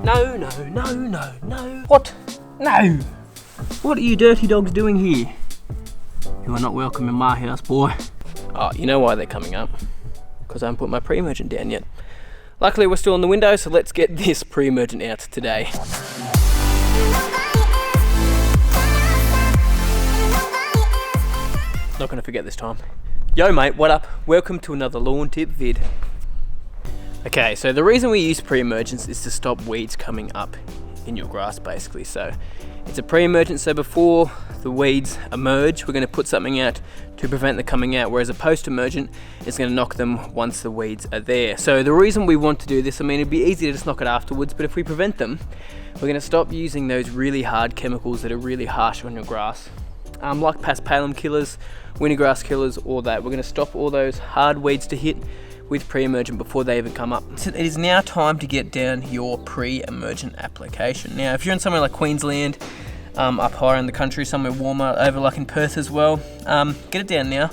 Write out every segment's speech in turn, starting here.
No, no, no, no, no. What? No! What are you dirty dogs doing here? You are not welcome in my house, boy. Oh, you know why they're coming up? Because I haven't put my pre-emergent down yet. Luckily we're still in the window, so let's get this pre-emergent out today. Not gonna forget this time. Yo mate, what up? Welcome to another lawn tip vid. Okay, so the reason we use pre-emergents is to stop weeds coming up in your grass basically. So it's a pre-emergent, so before the weeds emerge, we're going to put something out to prevent them coming out, whereas a post-emergent is going to knock them once the weeds are there. So the reason we want to do this, I mean, it'd be easy to just knock it afterwards, but if we prevent them, we're going to stop using those really hard chemicals that are really harsh on your grass, like paspalum killers, winter grass killers, all that. We're going to stop all those hard weeds to hit with pre-emergent before they even come up. So it is now time to get down your pre-emergent application. Now, if you're in somewhere like Queensland, up higher in the country, somewhere warmer, over like in Perth as well, get it down now,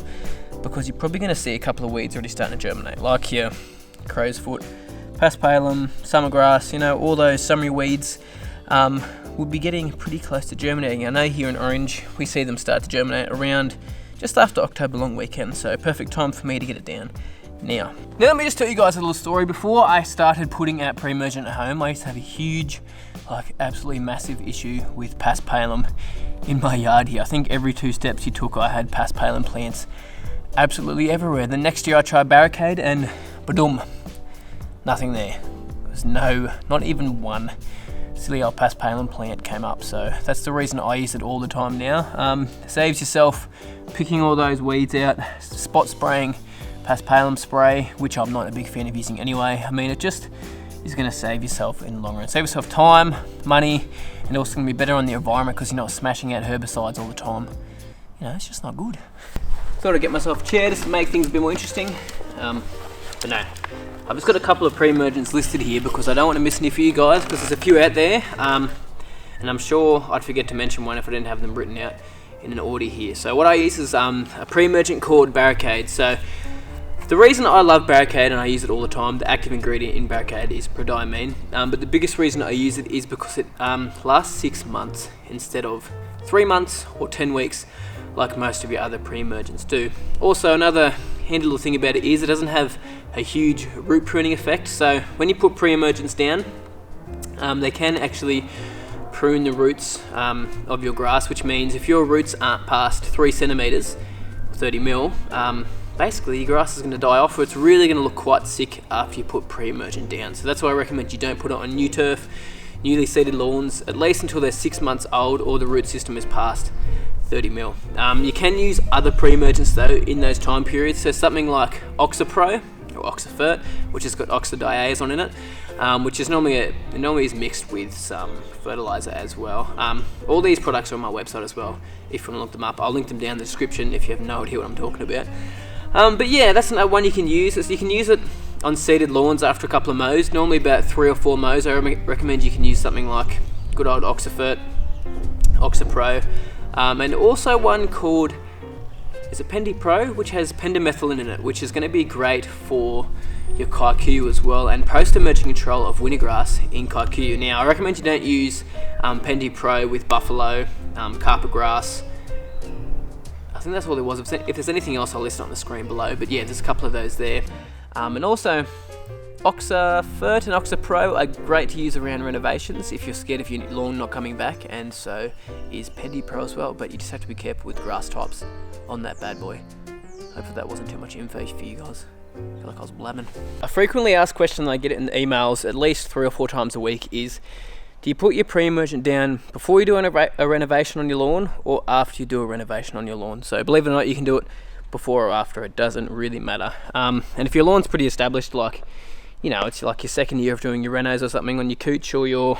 because you're probably going to see a couple of weeds already starting to germinate, like here, crow's foot, paspalum, summer grass, you know, all those summery weeds will be getting pretty close to germinating. I know here in Orange, we see them start to germinate around just after October long weekend, so perfect time for me to get it down. Now let me just tell you guys a little story. Before I started putting out pre-emergent at home, I used to have a huge, like absolutely massive issue with paspalum in my yard here. I think every 2 steps you took, I had paspalum plants absolutely everywhere. The next year I tried barricade and ba-dum, nothing there. There was not even one silly old paspalum plant came up. So that's the reason I use it all the time now. Saves yourself picking all those weeds out, spot spraying paspalum spray, which I'm not a big fan of using anyway. I mean, it just is going to save yourself in the long run. Save yourself time, money, and also going to be better on the environment because you're not smashing out herbicides all the time. You know, it's just not good. Thought I'd get myself a chair just to make things a bit more interesting. But no, I've just got a couple of pre-emergents listed here because I don't want to miss any for you guys, because there's a few out there, and I'm sure I'd forget to mention one if I didn't have them written out in an order here. So what I use is a pre-emergent called Barricade. So the reason I love Barricade and I use it all the time, the active ingredient in Barricade is prodiamine, but the biggest reason I use it is because it lasts 6 months instead of 3 months or 10 weeks like most of your other pre-emergents do. Also, another handy little thing about it is it doesn't have a huge root pruning effect. So when you put pre-emergents down, they can actually prune the roots of your grass, which means if your roots aren't past 3 centimeters, 30 mil, basically your grass is going to die off, or it's really going to look quite sick after you put pre-emergent down. So that's why I recommend you don't put it on new turf, newly seeded lawns, at least until they're 6 months old or the root system is past 30 mil. You can use other pre-emergents though in those time periods. So something like Oxapro or Oxafert, which has got oxadiazone in it, which is normally is mixed with some fertilizer as well. All these products are on my website as well. If you want to look them up, I'll link them down in the description if you have no idea what I'm talking about. But yeah, that's another one you can use. So you can use it on seeded lawns after a couple of mows. Normally about 3 or 4 mows. I recommend you can use something like good old Oxafert, Oxapro, and also one called, is it Pendi Pro, which has pendimethalin in it, which is going to be great for your Kikuyu as well, and post-emergent control of wintergrass in Kikuyu. Now, I recommend you don't use Pendi Pro with buffalo, carpet grass. I think that's all there was. If there's anything else, I'll list it on the screen below. But yeah, there's a couple of those there. And also, Oxafert and Oxapro are great to use around renovations if you're scared of your lawn not coming back, and so is Pendi Pro as well. But you just have to be careful with grass types on that bad boy. Hopefully that wasn't too much info for you guys. I feel like I was blabbing. A frequently asked question I get in emails at least 3 or 4 times a week is, do you put your pre-emergent down before you do a renovation on your lawn or after you do a renovation on your lawn? So believe it or not, you can do it before or after. It doesn't really matter. And if your lawn's pretty established, like, you know, it's like your second year of doing your renos or something on your cooch or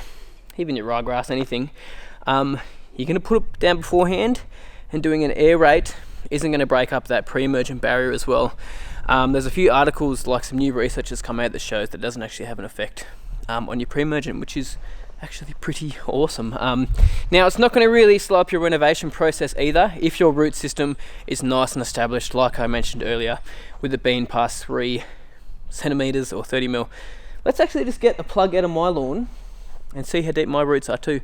even your ryegrass, anything, you're going to put it down beforehand, and doing an air rate isn't going to break up that pre-emergent barrier as well. There's a few articles, like some new research has come out that shows that it doesn't actually have an effect on your pre-emergent, which is actually pretty awesome. Now, it's not going to really slow up your renovation process either if your root system is nice and established, like I mentioned earlier, with it being past 3 centimeters or 30 mil. Let's actually just get a plug out of my lawn and see how deep my roots are too,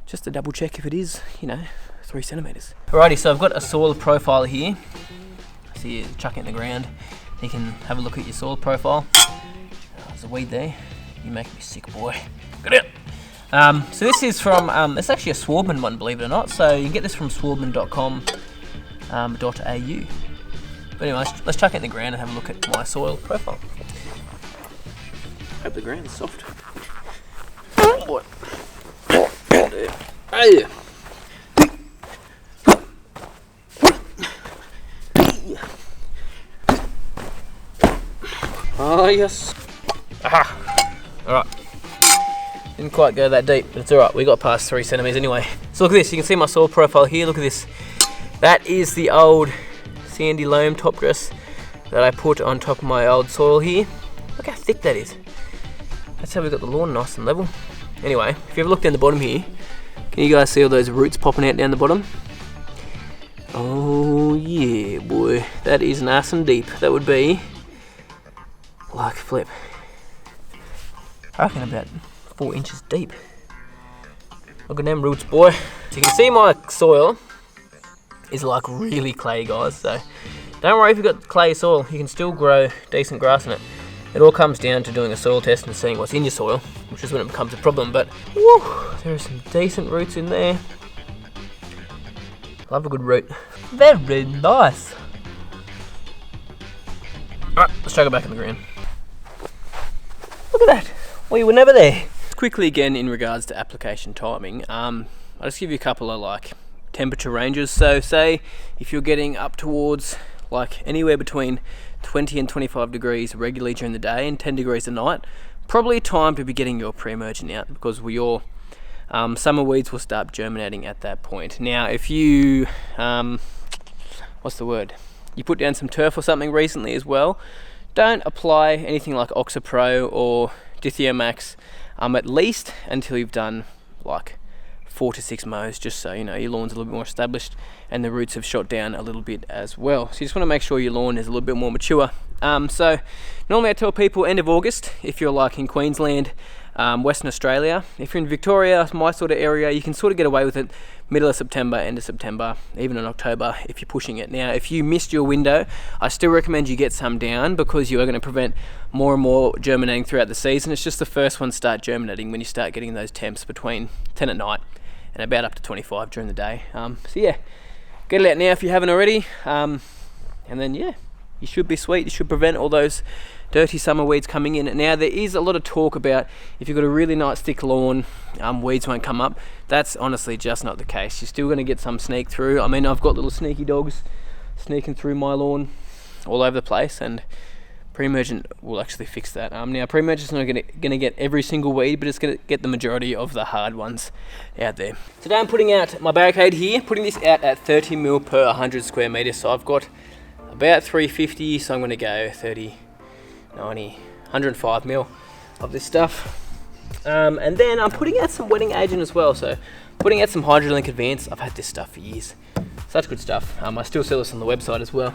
just to double check if it is, you know, 3 centimeters. Alrighty, so I've got a soil profile here. So you chuck it in the ground, you can have a look at your soil profile. Oh, there's a weed there. You make me sick, boy. Get out. So this is from, it's actually a Swardman one, believe it or not. So you can get this from swardman.com.au. But anyway, let's chuck it in the ground and have a look at my soil profile. Hope the ground's soft. Oh boy. Hey. Oh yes. Aha. Alright. Didn't quite go that deep, but it's alright. We got past 3 centimeters anyway. So look at this. You can see my soil profile here. Look at this. That is the old sandy loam top dress that I put on top of my old soil here. Look how thick that is. That's how we got the lawn nice and level. Anyway, if you ever look down the bottom here, can you guys see all those roots popping out down the bottom? Oh yeah, boy. That is nice and deep. That would be like flip. I reckon about 4 inches deep. Look at them roots, boy. So you can see my soil is like really clay, guys. So don't worry if you've got clay soil, you can still grow decent grass in it. It all comes down to doing a soil test and seeing what's in your soil, which is when it becomes a problem. But whew, there are some decent roots in there. Love a good root. Very nice. Alright, let's chuck it back in the ground. Look at that. We were never there. Quickly again in regards to application timing, I'll just give you a couple of like temperature ranges. So say if you're getting up towards like anywhere between 20 and 25 degrees regularly during the day and 10 degrees at night, probably time to be getting your pre-emergent out, because your summer weeds will start germinating at that point. Now if you what's the word, you put down some turf or something recently as well, don't apply anything like Oxapro or Dithiomax at least until you've done like 4 to 6 mows, just so you know your lawn's a little bit more established and the roots have shot down a little bit as well. So you just want to make sure your lawn is a little bit more mature. So normally I tell people end of August if you're like in Queensland, Western Australia. If you're in Victoria, my sort of area, you can sort of get away with it middle of September, end of September, even in October if you're pushing it. Now if you missed your window, I still recommend you get some down, because you are going to prevent more and more germinating throughout the season. It's just the first ones start germinating when you start getting those temps between 10 at night and about up to 25 during the day. So yeah, get it out now if you haven't already, and then yeah, you should be sweet. You should prevent all those dirty summer weeds coming in. Now there is a lot of talk about if you've got a really nice thick lawn, weeds won't come up. That's honestly just not the case. You're still going to get some sneak through. I mean, I've got little sneaky dogs sneaking through my lawn all over the place, and Pre-Emergent will actually fix that. Now Pre-Emergent's not going to get every single weed, but it's going to get the majority of the hard ones out there. Today I'm putting out my barricade here, putting this out at 30 mil per 100 square meters. So I've got about 350, so I'm going to go 30, 90, 105 mil of this stuff. And then I'm putting out some wetting agent as well. So putting out some HydroLink Advanced. I've had this stuff for years. Such good stuff. I still sell this on the website as well.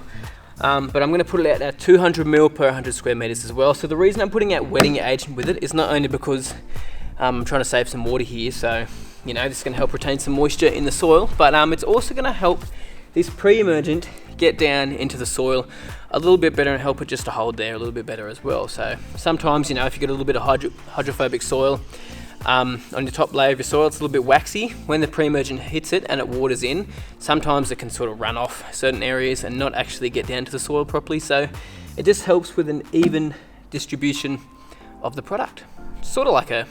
But I'm going to put it out at 200 mil per 100 square meters as well. So the reason I'm putting out wetting agent with it is not only because I'm trying to save some water here, so you know this is going to help retain some moisture in the soil, but it's also going to help this pre-emergent get down into the soil a little bit better and help it just to hold there a little bit better as well. So sometimes, you know, if you get a little bit of hydrophobic soil on your top layer of your soil, it's a little bit waxy. When the pre-emergent hits it and it waters in, sometimes it can sort of run off certain areas and not actually get down to the soil properly. So it just helps with an even distribution of the product, sort of like a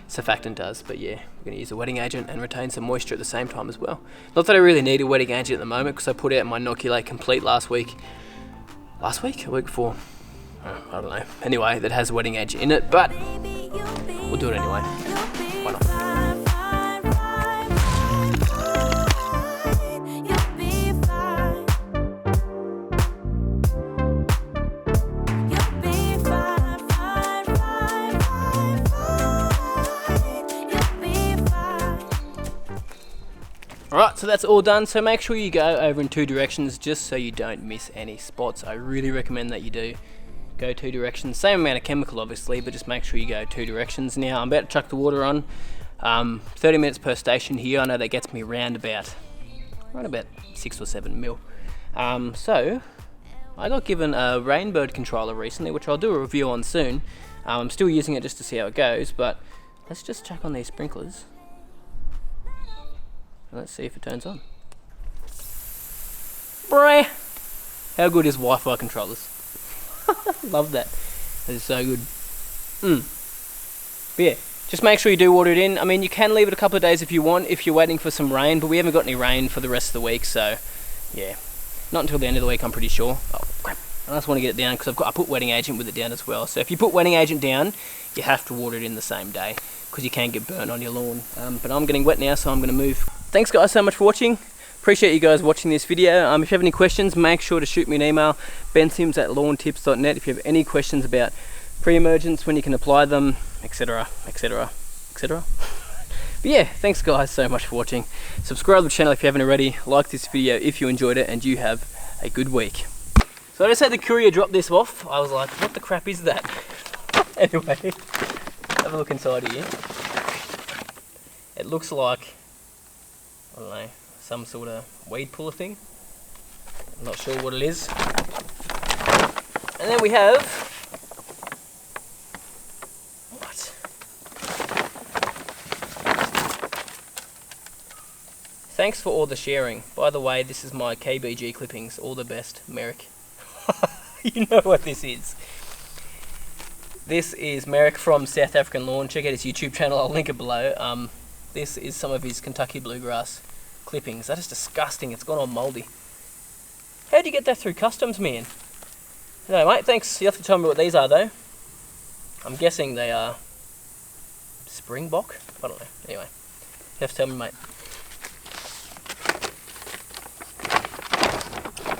surfactant does. But yeah, we're going to use a wetting agent and retain some moisture at the same time as well. Not that I really need a wetting agent at the moment, because I put out my Inoculate Complete a week before, I don't know. Anyway, that has a wetting agent in it, but we'll do it anyway. Why not? Alright, so that's all done. So make sure you go over in 2 directions just so you don't miss any spots. I really recommend that you do. go 2 directions. Same amount of chemical obviously, but just make sure you go 2 directions. Now I'm about to chuck the water on. 30 minutes per station here. I know that gets me around about 6 or 7 mil. So I got given a Rainbird controller recently, which I'll do a review on soon. I'm still using it just to see how it goes, but let's just check on these sprinklers. Let's see if it turns on. Bruh! How good is Wi-Fi controllers? Love that. That is so good. But yeah, just make sure you do water it in. I mean, you can leave it a couple of days if you want, if you're waiting for some rain, but we haven't got any rain for the rest of the week, so yeah. Not until the end of the week, I'm pretty sure. Oh, crap. I just want to get it down because I put wetting agent with it down as well. So if you put wetting agent down, you have to water it in the same day because you can get burnt on your lawn. But I'm getting wet now, so I'm going to move. Thanks guys so much for watching. Appreciate you guys watching this video. If you have any questions, make sure to shoot me an email, bensims@lawntips.net, if you have any questions about pre-emergents, when you can apply them, etc, etc, etc. But yeah, thanks guys so much for watching. Subscribe to the channel if you haven't already. Like this video if you enjoyed it, and you have a good week. So I just had the courier drop this off. I was like, what the crap is that? Anyway, have a look inside here. It looks like, I don't know, some sort of weed puller thing. I'm not sure what it is. And then we have, what? Thanks for all the sharing. By the way, this is my KBG clippings. All the best, Merrick. You know what this is. This is Merrick from South African Lawn. Check out his YouTube channel. I'll link it below. This is some of his Kentucky bluegrass clippings. That is disgusting. It's gone all mouldy. How'd you get that through customs, man? No, mate, thanks. You have to tell me what these are, though. I'm guessing they are Springbok? I don't know. Anyway, you have to tell me, mate.